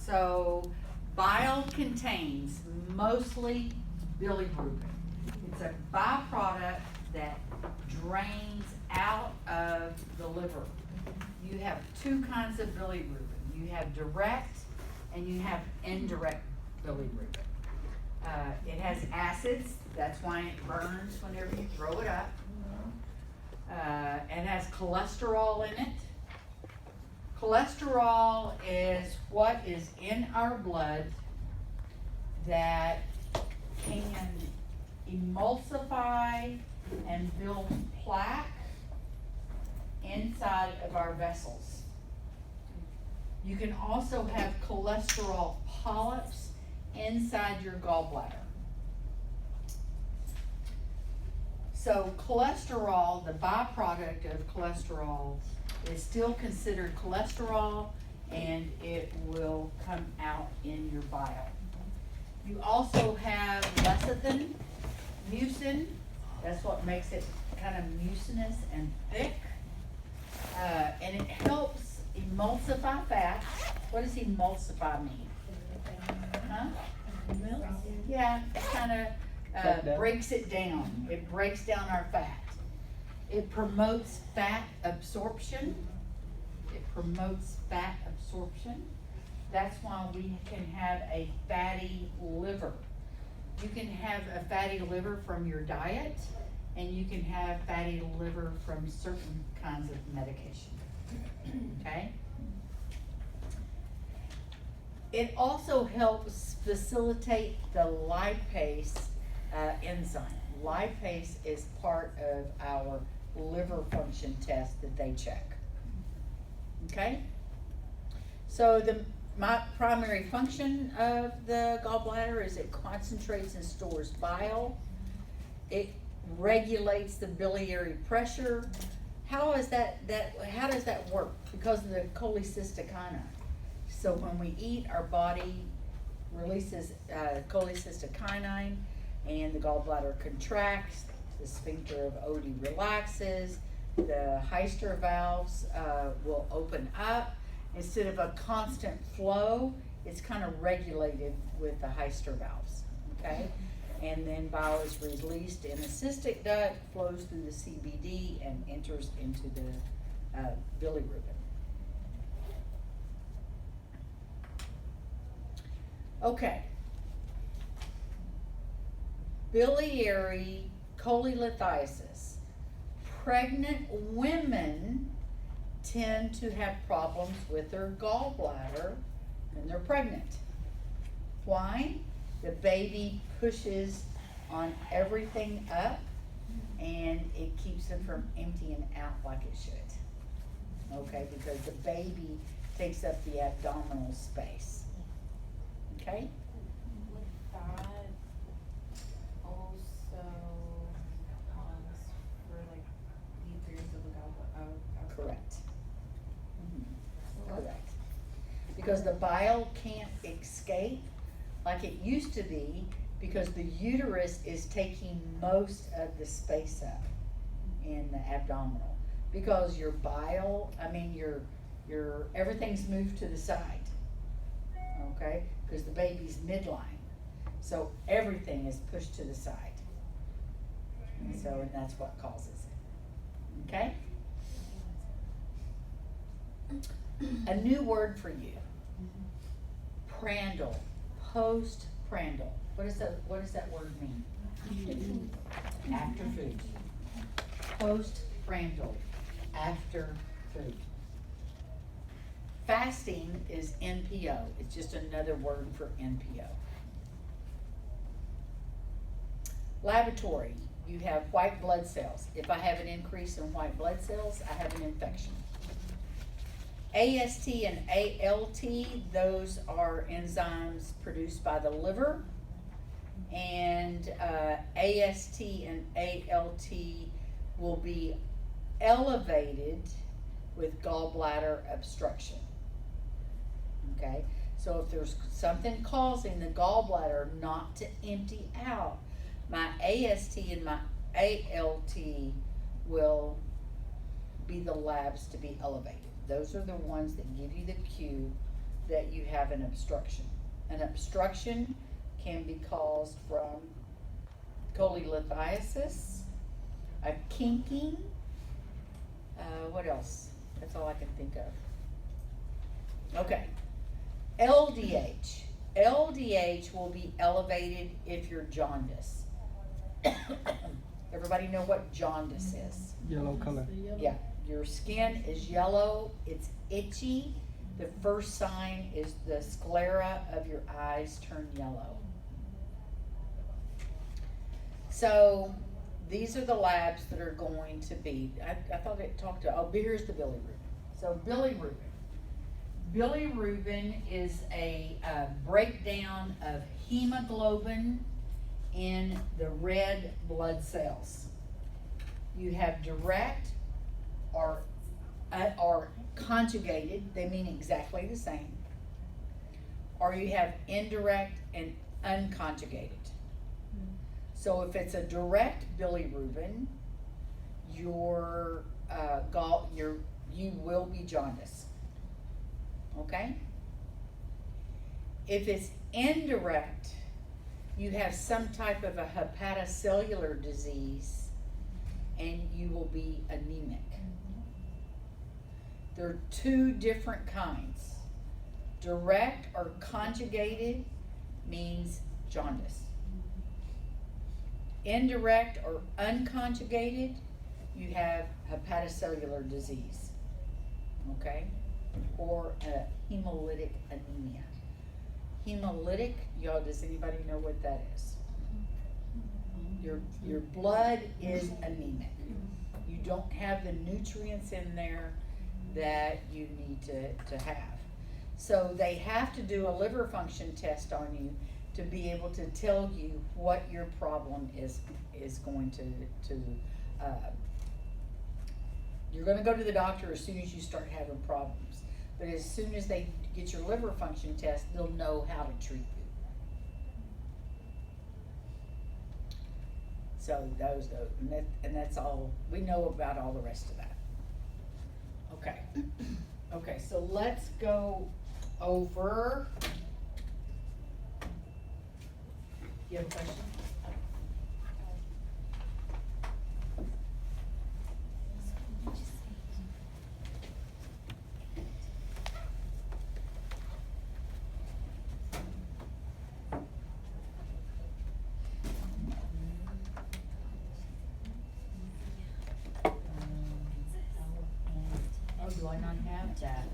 So bile contains mostly bilirubin. It's a byproduct that drains out of the liver. You have two kinds of bilirubin. You have direct and you have indirect bilirubin. It has acids, that's why it burns whenever you throw it up. It has cholesterol in it. Cholesterol is what is in our blood that can emulsify and build plaque inside of our vessels. You can also have cholesterol polyps inside your gallbladder. So cholesterol, the byproduct of cholesterol, is still considered cholesterol, and it will come out in your bile. You also have lecithin, mucin. That's what makes it kind of mucinous and thick. And it helps emulsify fat. What does emulsify mean? Huh? Yeah, it kind of breaks it down. It breaks down our fat. It promotes fat absorption. That's why we can have a fatty liver. You can have a fatty liver from your diet, and you can have fatty liver from certain kinds of medication. Okay? It also helps facilitate the lipase enzyme. Lipase is part of our liver function test that they check. Okay? So my primary function of the gallbladder is it concentrates and stores bile. It regulates the biliary pressure. How does that work? Because of the cholecystokinin. So when we eat, our body releases cholecystokinin, and the gallbladder contracts, the sphincter of Oddi relaxes, the Heister valves will open up. Instead of a constant flow, it's kind of regulated with the Heister valves, okay? And then bile is released in the cystic duct, flows through the CBD, and enters into the bilirubin. Okay. Biliary cholelithiasis. Pregnant women tend to have problems with their gallbladder when they're pregnant. Why? The baby pushes on everything up, and it keeps them from emptying out like it should. Okay, because the baby takes up the abdominal space. Okay? Would that also cause for like deep periods of the gallbladder? Correct. Correct. Because the bile can't escape like it used to be, because the uterus is taking most of the space up in the abdominal. Because your bile, your everything's moved to the side. Okay? Because the baby's midline. So everything is pushed to the side. And that's what causes it. Okay? A new word for you. Prandial. Postprandial. What does that word mean? After food. Postprandial. After food. Fasting is NPO. It's just another word for NPO. Laboratory. You have white blood cells. If I have an increase in white blood cells, I have an infection. AST and ALT, those are enzymes produced by the liver. And AST and ALT will be elevated with gallbladder obstruction. Okay? So if there's something causing the gallbladder not to empty out, my AST and my ALT will be the labs to be elevated. Those are the ones that give you the cue that you have an obstruction. An obstruction can be caused from cholelithiasis, a kinking, what else? That's all I can think of. Okay, LDH. LDH will be elevated if you're jaundice. Everybody know what jaundice is? Yellow color. Yeah, your skin is yellow, it's itchy. The first sign is the sclera of your eyes turn yellow. So these are the labs that are going to be, I thought it talked to, oh, here's the bilirubin. So bilirubin. Bilirubin is a breakdown of hemoglobin in the red blood cells. You have direct or conjugated, they mean exactly the same. Or you have indirect and unconjugated. So if it's a direct bilirubin, your gall, you will be jaundice. Okay? If it's indirect, you have some type of a hepatocellular disease and you will be anemic. There are two different kinds. Direct or conjugated means jaundice. Indirect or unconjugated, you have hepatocellular disease. Okay? Or hemolytic anemia. Hemolytic, y'all, does anybody know what that is? Your blood is anemic. You don't have the nutrients in there that you need to have. So they have to do a liver function test on you to be able to tell you what your problem is going to you're going to go to the doctor as soon as you start having problems. But as soon as they get your liver function test, they'll know how to treat you. So those go, and that's all, we know about all the rest of that. Okay. Okay, so let's go over. You have a question? Oh, do I not have that?